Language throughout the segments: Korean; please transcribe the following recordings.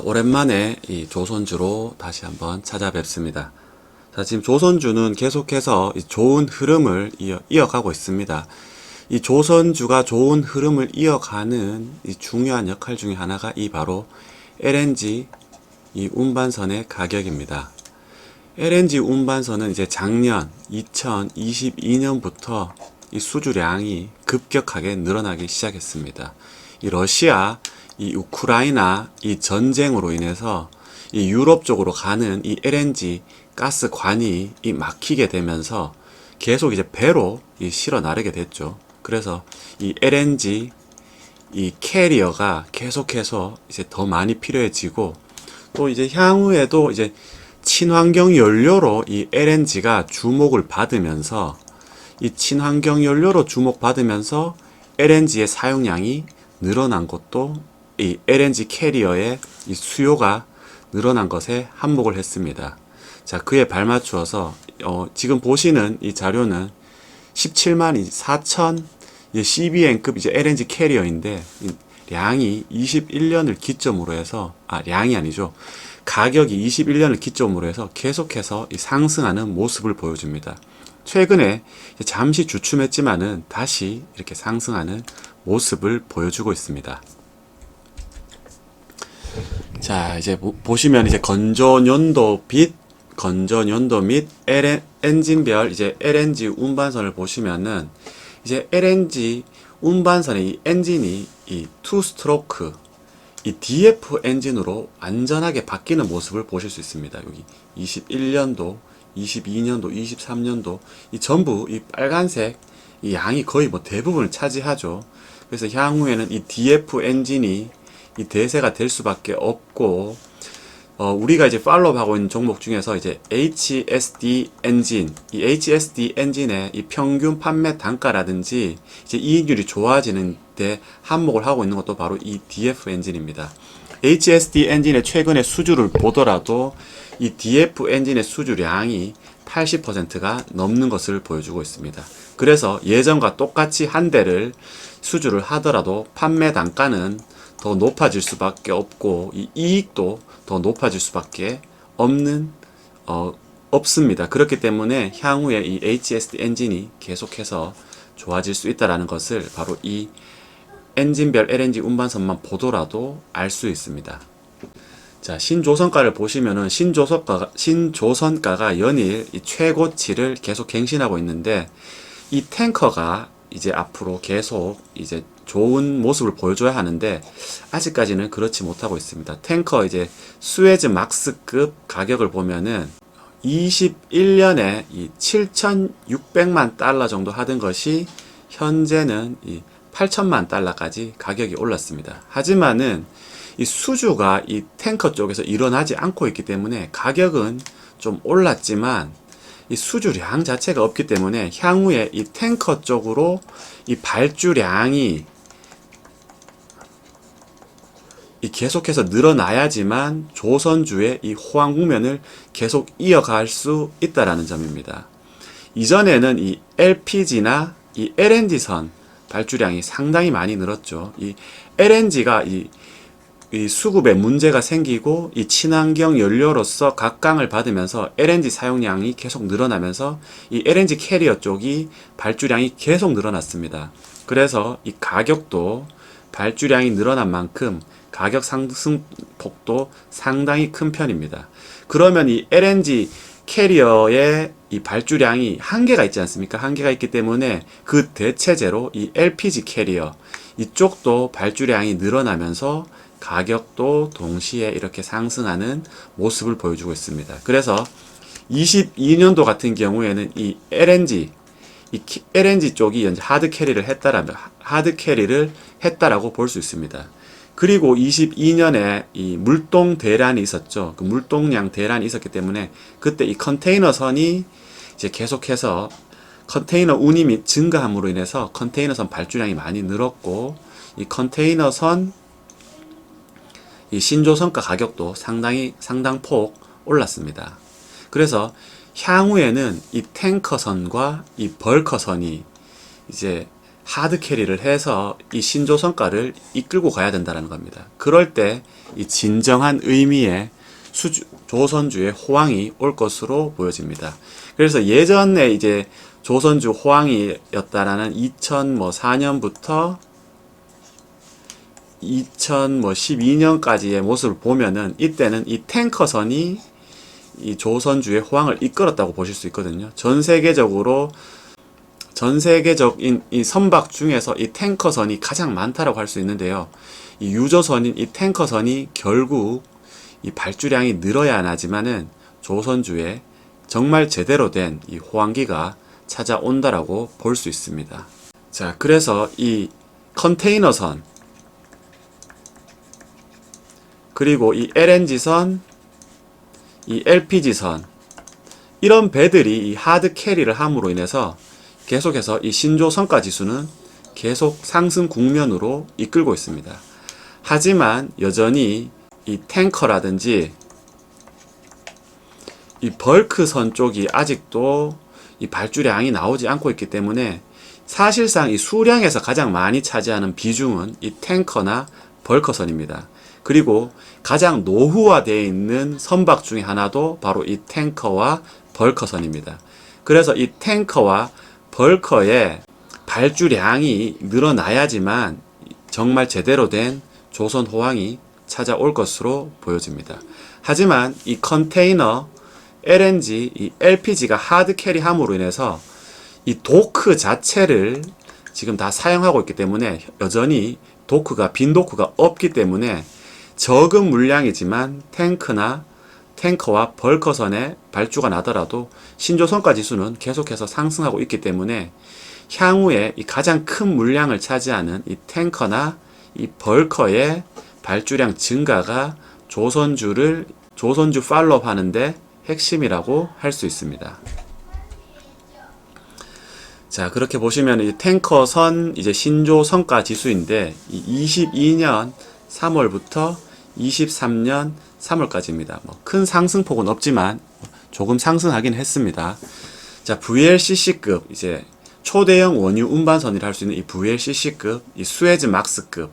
오랜만에 이 조선주로 다시 한번 찾아뵙습니다. 자, 지금 조선주는 계속해서 좋은 흐름을 이어가고 있습니다. 이 조선주가 좋은 흐름을 이어가는 이 중요한 역할 중에 하나가 바로 LNG 이 운반선의 가격입니다. LNG 운반선은 이제 작년 2022년부터 이 수주량이 급격하게 늘어나기 시작했습니다. 이 러시아, 이 우크라이나 이 전쟁으로 인해서 이 유럽 쪽으로 가는 이 LNG 가스관이 막히게 되면서 계속 이제 배로 실어 나르게 됐죠. 그래서 이 LNG 이 캐리어가 계속해서 이제 더 많이 필요해지고, 또 이제 향후에도 이제 친환경 연료로 이 LNG가 주목을 받으면서, 이 친환경 연료로 주목받으면서 LNG의 사용량이 늘어난 것도 이 LNG 캐리어의 이 수요가 늘어난 것에 한몫을 했습니다. 자, 그에 발맞추어서 지금 보시는 이 자료는 17만 4천 CBN급 이제 LNG 캐리어인데, 량이 21년을 기점으로 해서 량이 아니죠. 가격이 21년을 기점으로 해서 계속해서 상승하는 모습을 보여줍니다. 최근에 잠시 주춤했지만은 다시 이렇게 상승하는 모습을 보여주고 있습니다. 자, 이제 보시면 이제 건조연도 및 엔진별 이제 LNG 운반선을 보시면은, 이제 LNG 운반선의 이 엔진이 이 투 스트로크 이 DF 엔진으로 완전하게 바뀌는 모습을 보실 수 있습니다. 여기 21년도, 22년도, 23년도 이 전부 이 빨간색 이 양이 거의 대부분을 차지하죠. 그래서 향후에는 이 DF 엔진이 이 대세가 될 수밖에 없고, 우리가 이제 팔로우하고 있는 종목 중에서 이제 HSD 엔진, 이 HSD 엔진의 이 평균 판매 단가라든지 이제 이익률이 좋아지는 데 한몫을 하고 있는 것도 바로 이 DF 엔진입니다. HSD 엔진의 최근의 수주를 보더라도 이 DF 엔진의 수주량이 80%가 넘는 것을 보여주고 있습니다. 그래서 예전과 똑같이 한 대를 수주를 하더라도 판매 단가는 더 높아질 수밖에 없고, 이 이익도 더 높아질 수밖에 없습니다. 그렇기 때문에 향후에 이 HSD 엔진이 계속해서 좋아질 수 있다는 것을 바로 이 엔진별 LNG 운반선만 보더라도 알 수 있습니다. 자, 신조선가를 보시면은 신조선가가 연일 이 최고치를 계속 갱신하고 있는데, 이 탱커가 이제 앞으로 계속 이제 좋은 모습을 보여줘야 하는데 아직까지는 그렇지 못하고 있습니다. 탱커 이제 수에즈 막스급 가격을 보면은 21년에 이 7,600만 달러 정도 하던 것이 현재는 이 8천만 달러까지 가격이 올랐습니다. 하지만은 이 수주가 이 탱커 쪽에서 일어나지 않고 있기 때문에 가격은 좀 올랐지만 이 수주량 자체가 없기 때문에 향후에 이 탱커 쪽으로 이 발주량이 계속해서 늘어나야지만 조선주의 이 호황 국면을 계속 이어갈 수 있다라는 점입니다. 이전에는 이 LPG나 이 LNG선 발주량이 상당히 많이 늘었죠. 이 LNG가 이 수급에 문제가 생기고 이 친환경 연료로서 각광을 받으면서 LNG 사용량이 계속 늘어나면서 이 LNG 캐리어 쪽이 발주량이 계속 늘어났습니다. 그래서 이 가격도 발주량이 늘어난 만큼 가격 상승폭도 상당히 큰 편입니다. 그러면 이 LNG 캐리어의 이 발주량이 한계가 있지 않습니까? 한계가 있기 때문에 그 대체제로 이 LPG 캐리어 이쪽도 발주량이 늘어나면서 가격도 동시에 이렇게 상승하는 모습을 보여주고 있습니다. 그래서 22년도 같은 경우에는 이 LNG 쪽이 현재 하드 캐리를 했다라고 볼 수 있습니다. 그리고 22년에 이 물동 대란이 있었죠. 그 물동량 대란이 있었기 때문에 그때 이 컨테이너선이 이제 계속해서 컨테이너 운임이 증가함으로 인해서 컨테이너선 발주량이 많이 늘었고, 이 컨테이너선 이 신조선가 가격도 상당폭 올랐습니다. 그래서 향후에는 이 탱커선과 이 벌커선이 이제 하드 캐리를 해서 이 신조 성과를 이끌고 가야 된다는 겁니다. 그럴 때 이 진정한 의미의 조선주의 호황이 올 것으로 보여집니다. 그래서 예전에 이제 조선주 호황이었다라는 2004년부터 2012년까지의 모습을 보면은 이때는 이 탱커선이 이 조선주의 호황을 이끌었다고 보실 수 있거든요. 전 세계적인 이 선박 중에서 이 탱커선이 가장 많다라고 할 수 있는데요. 이 유조선인 이 탱커선이 결국 이 발주량이 늘어야 하지만은 조선주에 정말 제대로 된 이 호황기가 찾아온다라고 볼 수 있습니다. 자, 그래서 이 컨테이너선 그리고 이 LNG선, 이 LPG선 이런 배들이 이 하드 캐리를 함으로 인해서 계속해서 이 신조 성과 지수는 계속 상승 국면으로 이끌고 있습니다. 하지만 여전히 이 탱커라든지 이 벌크선 쪽이 아직도 이 발주량이 나오지 않고 있기 때문에 사실상 이 수량에서 가장 많이 차지하는 비중은 이 탱커나 벌커선입니다. 그리고 가장 노후화되어 있는 선박 중에 하나도 바로 이 탱커와 벌커선입니다. 그래서 이 탱커와 벌커의 발주량이 늘어나야지만 정말 제대로 된 조선 호황이 찾아올 것으로 보여집니다. 하지만 이 컨테이너, LNG, 이 LPG가 하드 캐리함으로 인해서 이 도크 자체를 지금 다 사용하고 있기 때문에 여전히 빈 도크가 없기 때문에 적은 물량이지만 탱커와 벌커선의 발주가 나더라도 신조 성과 지수는 계속해서 상승하고 있기 때문에 향후에 이 가장 큰 물량을 차지하는 이 탱커나 이 벌커의 발주량 증가가 조선주 팔로우 하는데 핵심이라고 할 수 있습니다. 자, 그렇게 보시면 이 탱커선 이제 신조 성과 지수인데 22년 3월부터 23년 3월까지입니다. 큰 상승폭은 없지만 조금 상승하긴 했습니다. 자, VLCC급 이제 초대형 원유 운반선이라 할 수 있는 이 VLCC급, 이 수에즈 막스급,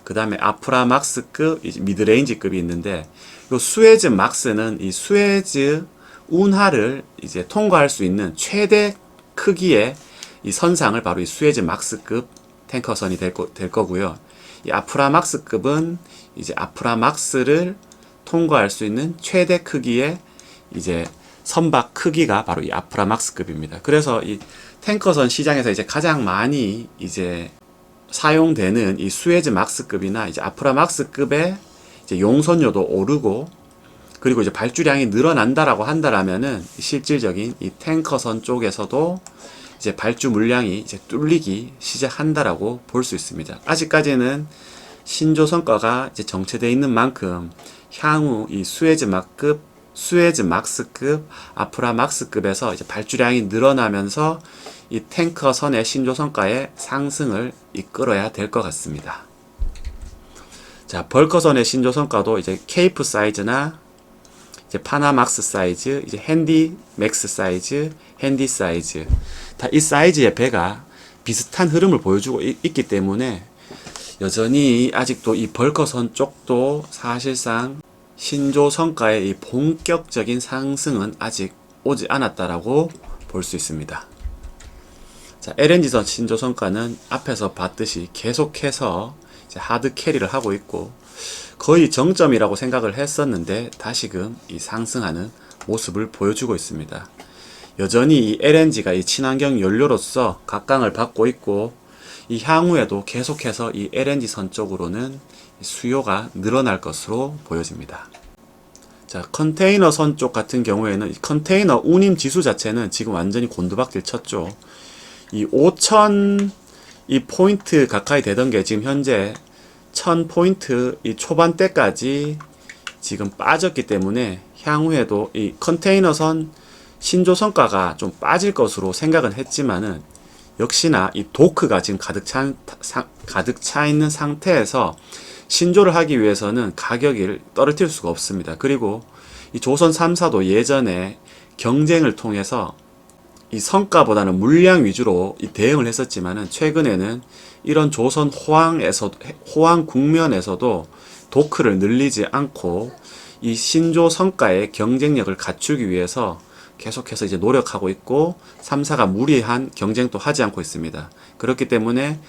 그 다음에 아프라 막스급, 미드레인지급이 있는데, 이 수에즈 막스는 이 수에즈 운하를 이제 통과할 수 있는 최대 크기의 이 선상을 바로 이 수에즈 막스급 탱커선이 될 거고요. 이 아프라 막스급은 이제 아프라 막스를 통과할 수 있는 최대 크기의 이제 선박 크기가 바로 이 아프라 막스급입니다. 그래서 이 탱커선 시장에서 이제 가장 많이 이제 사용되는 이 수에즈 막스급이나 이제 아프라 막스급의 이제 용선료도 오르고 그리고 이제 발주량이 늘어난다라고 한다라면은 실질적인 이 탱커선 쪽에서도 이제 발주 물량이 이제 뚫리기 시작한다라고 볼 수 있습니다. 아직까지는 신조 성과가 이제 정체되어 있는 만큼 향후 이 수에즈 막스급, 아프라 막스급에서 이제 발주량이 늘어나면서 이 탱커선의 신조 성과의 상승을 이끌어야 될 것 같습니다. 자, 벌커선의 신조 성과도 이제 케이프 사이즈나 이제 파나막스 사이즈, 이제 핸디 맥스 사이즈, 핸디 사이즈 다 이 사이즈의 배가 비슷한 흐름을 보여주고 있기 때문에 여전히 아직도 이 벌커선 쪽도 사실상 신조 성과의 이 본격적인 상승은 아직 오지 않았다라고 볼 수 있습니다. 자, LNG선 신조 성과는 앞에서 봤듯이 계속해서 이제 하드 캐리를 하고 있고 거의 정점이라고 생각을 했었는데 다시금 이 상승하는 모습을 보여주고 있습니다. 여전히 이 LNG가 이 친환경 연료로서 각광을 받고 있고 이 향후에도 계속해서 이 LNG선 쪽으로는 수요가 늘어날 것으로 보여집니다. 자, 컨테이너선 쪽 같은 경우에는 이 컨테이너 운임 지수 자체는 지금 완전히 곤두박질 쳤죠. 이 5,000 이 포인트 가까이 되던 게 지금 현재 1000포인트 이 초반대까지 지금 빠졌기 때문에 향후에도 이 컨테이너선 신조 성과가 좀 빠질 것으로 생각은 했지만은 역시나 이 도크가 지금 가득 차 있는 상태에서 신조를 하기 위해서는 가격을 떨어뜨릴 수가 없습니다. 그리고 이 조선 3사도 예전에 경쟁을 통해서 이 성과보다는 물량 위주로 이 대응을 했었지만은 최근에는 이런 조선 호황 국면에서도 도크를 늘리지 않고 이 신조 성과의 경쟁력을 갖추기 위해서 계속해서 이제 노력하고 있고 3사가 무리한 경쟁도 하지 않고 있습니다. 그렇기 때문에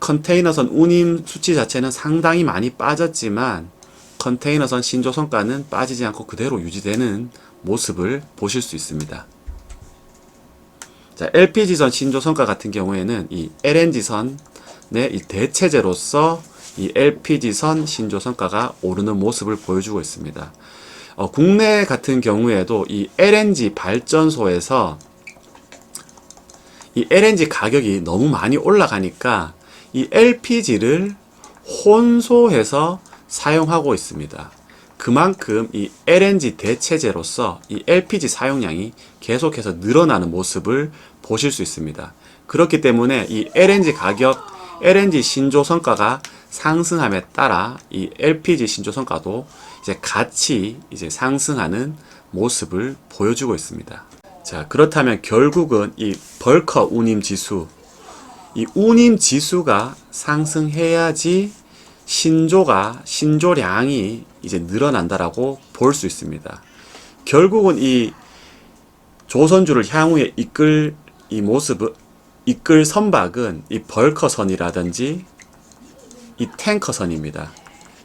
컨테이너선 운임 수치 자체는 상당히 많이 빠졌지만 컨테이너선 신조 성과는 빠지지 않고 그대로 유지되는 모습을 보실 수 있습니다. 자, LPG선 신조 성과 같은 경우에는 이 LNG선의 이 대체제로서 이 LPG선 신조 성과가 오르는 모습을 보여주고 있습니다. 국내 같은 경우에도 이 LNG 발전소에서 이 LNG 가격이 너무 많이 올라가니까 이 LPG를 혼소해서 사용하고 있습니다. 그만큼 이 LNG 대체제로서 이 LPG 사용량이 계속해서 늘어나는 모습을 보실 수 있습니다. 그렇기 때문에 이 LNG 가격, LNG 신조 성과가 상승함에 따라 이 LPG 신조 성과도 이제 같이 이제 상승하는 모습을 보여주고 있습니다. 자, 그렇다면 결국은 이 벌커 운임 지수, 이 운임 지수가 상승해야지 신조량이 이제 늘어난다라고 볼 수 있습니다. 결국은 이 조선주를 향후에 이끌 선박은 이 벌커선이라든지 이 탱커선입니다.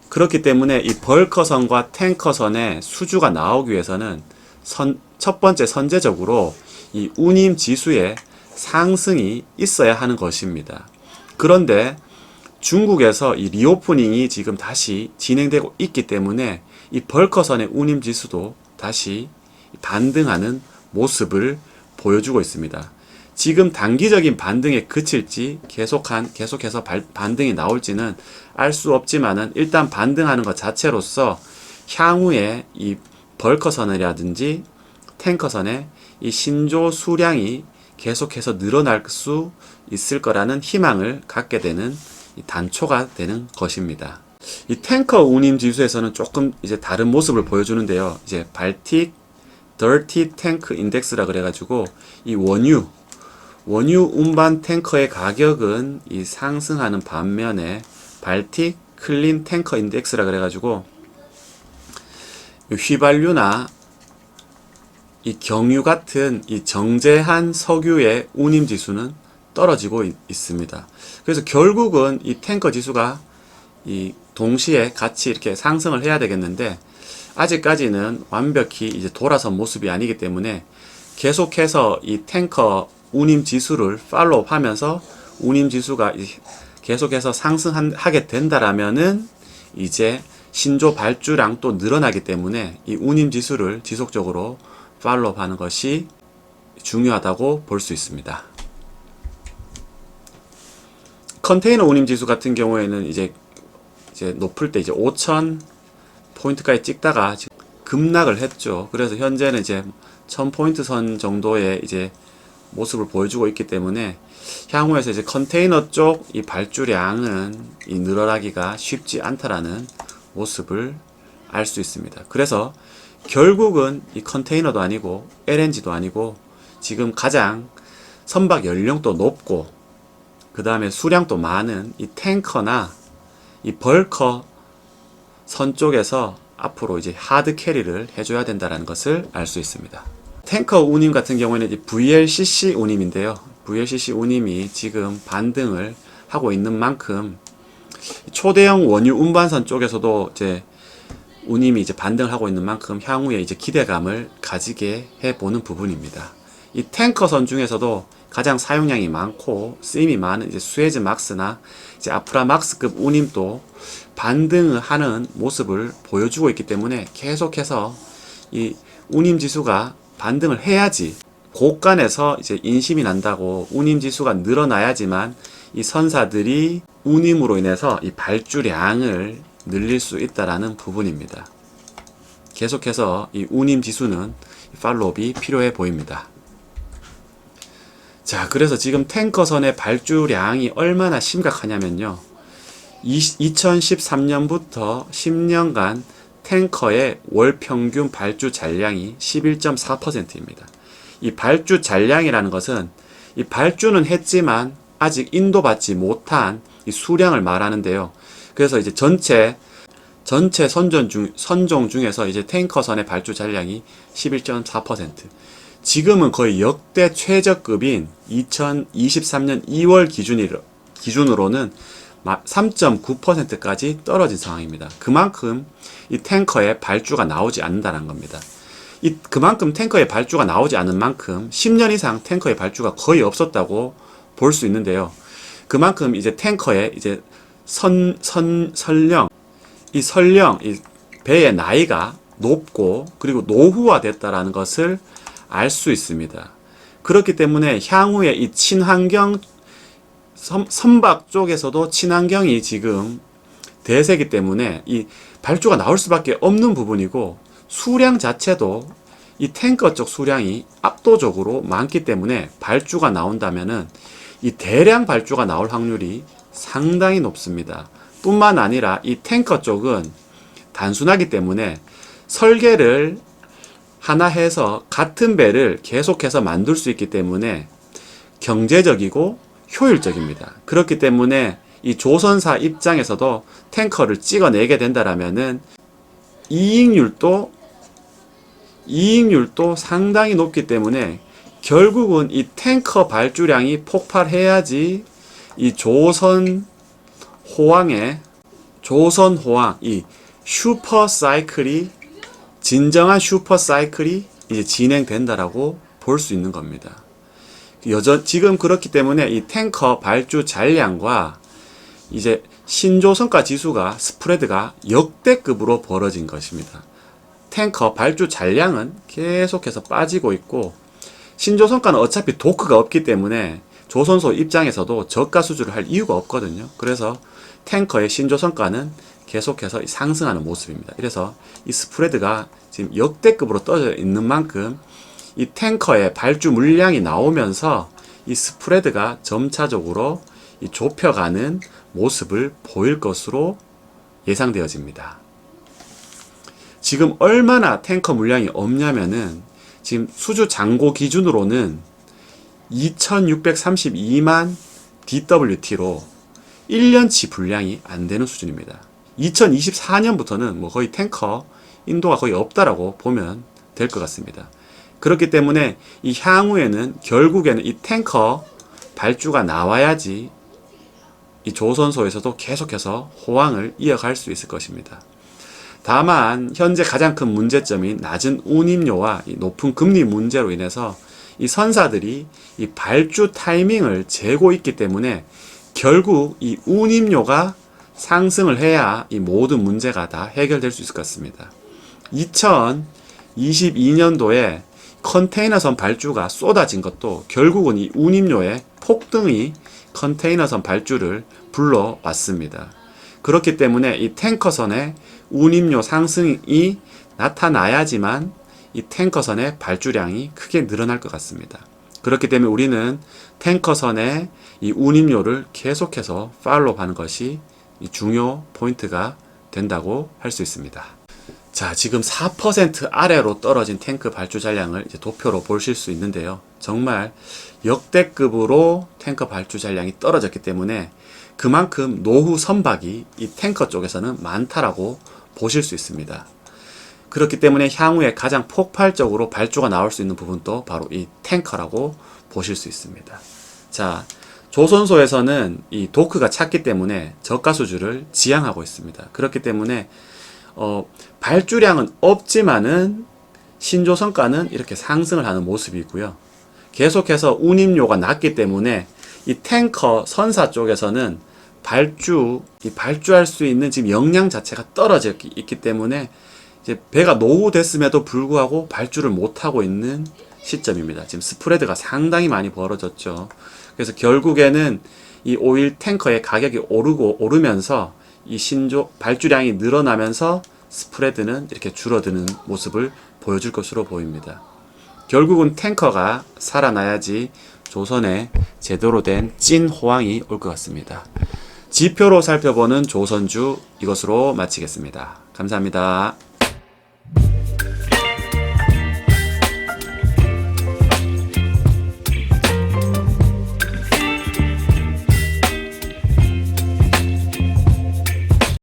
그렇기 때문에 이 벌커선과 탱커선의 수주가 나오기 위해서는 첫 번째 선제적으로 이 운임 지수의 상승이 있어야 하는 것입니다. 그런데 중국에서 이 리오프닝이 지금 다시 진행되고 있기 때문에 이 벌커선의 운임 지수도 다시 반등하는 모습을 보여주고 있습니다. 지금 단기적인 반등에 그칠지 계속해서 반등이 나올지는 알 수 없지만은 일단 반등하는 것 자체로서 향후에 이 벌커선이라든지 탱커선의 이 신조 수량이 계속해서 늘어날 수 있을 거라는 희망을 갖게 되는 단초가 되는 것입니다. 이 탱커 운임 지수에서는 조금 이제 다른 모습을 보여주는데요. 이제 발틱 더티 탱크 인덱스라 그래가지고 이 원유 운반 탱커의 가격은 이 상승하는 반면에 발틱 클린 탱커 인덱스라 그래가지고 휘발유나 이 경유 같은 이 정제한 석유의 운임 지수는 떨어지고 있습니다. 그래서 결국은 이 탱커 지수가 이 동시에 같이 이렇게 상승을 해야 되겠는데 아직까지는 완벽히 이제 돌아선 모습이 아니기 때문에 계속해서 이 탱커 운임 지수를 팔로우 하면서 운임 지수가 계속해서 상승하게 된다라면은 이제 신조 발주량 또 늘어나기 때문에 이 운임 지수를 지속적으로 팔로우 하는 것이 중요하다고 볼 수 있습니다. 컨테이너 운임 지수 같은 경우에는 이제 높을 때 이제 5,000 포인트까지 찍다가 지금 급락을 했죠. 그래서 현재는 이제 1000포인트 선 정도의 이제 모습을 보여주고 있기 때문에 향후에서 이제 컨테이너 쪽 이 발주량은 이 늘어나기가 쉽지 않다라는 모습을 알 수 있습니다. 그래서 결국은 이 컨테이너도 아니고 LNG도 아니고 지금 가장 선박 연령도 높고 그 다음에 수량도 많은 이 탱커나 이 벌커 선 쪽에서 앞으로 이제 하드 캐리를 해줘야 된다는 것을 알 수 있습니다. 탱커 운임 같은 경우에는 이제 VLCC 운임인데요. VLCC 운임이 지금 반등을 하고 있는 만큼 초대형 원유 운반선 쪽에서도 이제 운임이 이제 반등을 하고 있는 만큼 향후에 이제 기대감을 가지게 해보는 부분입니다. 이 탱커선 중에서도 가장 사용량이 많고 쓰임이 많은 이제 수에즈 막스나 이제 아프라막스급 운임도 반등을 하는 모습을 보여주고 있기 때문에 계속해서 이 운임 지수가 반등을 해야지 고간에서 이제 인심이 난다고 운임 지수가 늘어나야지만 이 선사들이 운임으로 인해서 이 발주량을 늘릴 수 있다라는 부분입니다. 계속해서 이 운임 지수는 팔로우업이 필요해 보입니다. 자, 그래서 지금 탱커선의 발주량이 얼마나 심각하냐면요. 2013년부터 10년간 탱커의 월 평균 발주 잔량이 11.4%입니다. 이 발주 잔량이라는 것은 이 발주는 했지만 아직 인도받지 못한 이 수량을 말하는데요. 그래서 이제 전체 선종 중에서 이제 탱커선의 발주 잔량이 11.4%. 지금은 거의 역대 최저급인 2023년 2월 기준으로는 3.9%까지 떨어진 상황입니다. 그만큼 이 탱커의 발주가 나오지 않는다는 겁니다. 그만큼 탱커의 발주가 나오지 않은 만큼 10년 이상 탱커의 발주가 거의 없었다고 볼 수 있는데요. 그만큼 이제 탱커의 이제 설령, 이 배의 나이가 높고 그리고 노후화됐다라는 것을 알 수 있습니다. 그렇기 때문에 향후에 이 친환경 선박 쪽에서도 친환경이 지금 대세이기 때문에 이 발주가 나올 수밖에 없는 부분이고, 수량 자체도 이 탱커 쪽 수량이 압도적으로 많기 때문에 발주가 나온다면은 이 대량 발주가 나올 확률이 상당히 높습니다. 뿐만 아니라 이 탱커 쪽은 단순하기 때문에 설계를 하나 해서 같은 배를 계속해서 만들 수 있기 때문에 경제적이고 효율적입니다. 그렇기 때문에 이 조선사 입장에서도 탱커를 찍어내게 된다라면은 이익률도 상당히 높기 때문에 결국은 이 탱커 발주량이 폭발해야지 이 조선 호황, 이 슈퍼 사이클이, 진정한 슈퍼 사이클이 이제 진행된다라고 볼 수 있는 겁니다. 지금 그렇기 때문에 이 탱커 발주 잔량과 이제 신조선가 지수가 스프레드가 역대급으로 벌어진 것입니다. 탱커 발주 잔량은 계속해서 빠지고 있고, 신조선가는 어차피 도크가 없기 때문에 조선소 입장에서도 저가 수주를 할 이유가 없거든요. 그래서 탱커의 신조선가는 계속해서 상승하는 모습입니다. 그래서 이 스프레드가 지금 역대급으로 떠져 있는 만큼 이 탱커의 발주 물량이 나오면서 이 스프레드가 점차적으로 이 좁혀가는 모습을 보일 것으로 예상되어집니다. 지금 얼마나 탱커 물량이 없냐면은 지금 수주 잔고 기준으로는 2632만 DWT로 1년치 분량이 안 되는 수준입니다. 2024년부터는 뭐 거의 탱커 인도가 거의 없다라고 보면 될 것 같습니다. 그렇기 때문에 이 향후에는 결국에는 이 탱커 발주가 나와야지 이 조선소에서도 계속해서 호황을 이어갈 수 있을 것입니다. 다만 현재 가장 큰 문제점인 낮은 운임료와 이 높은 금리 문제로 인해서 이 선사들이 이 발주 타이밍을 재고 있기 때문에 결국 이 운임료가 상승을 해야 이 모든 문제가 다 해결될 수 있을 것 같습니다. 2022년도에 컨테이너선 발주가 쏟아진 것도 결국은 이 운임료의 폭등이 컨테이너선 발주를 불러왔습니다. 그렇기 때문에 이 탱커선의 운임료 상승이 나타나야지만 이 탱커선의 발주량이 크게 늘어날 것 같습니다. 그렇기 때문에 우리는 탱커선의 이 운임료를 계속해서 팔로우하는 것이 중요 포인트가 된다고 할 수 있습니다. 자, 지금 4% 아래로 떨어진 탱크 발주 잔량을 이제 도표로 보실 수 있는데요. 정말 역대급으로 탱커 발주 잔량이 떨어졌기 때문에 그만큼 노후 선박이 이 탱커 쪽에서는 많다라고 보실 수 있습니다. 그렇기 때문에 향후에 가장 폭발적으로 발주가 나올 수 있는 부분도 바로 이 탱커라고 보실 수 있습니다. 자, 조선소에서는 이 도크가 찼기 때문에 저가 수주를 지향하고 있습니다. 그렇기 때문에 발주량은 없지만은 신조선가는 이렇게 상승을 하는 모습이고요. 계속해서 운임료가 낮기 때문에 이 탱커 선사 쪽에서는 발주할 수 있는 지금 역량 자체가 떨어져 있기 때문에 이제 배가 노후됐음에도 불구하고 발주를 못하고 있는 시점입니다. 지금 스프레드가 상당히 많이 벌어졌죠. 그래서 결국에는 이 오일 탱커의 가격이 오르면서 이 발주량이 늘어나면서 스프레드는 이렇게 줄어드는 모습을 보여줄 것으로 보입니다. 결국은 탱커가 살아나야지 조선에 제대로 된 찐 호황이 올 것 같습니다. 지표로 살펴보는 조선주 이것으로 마치겠습니다. 감사합니다.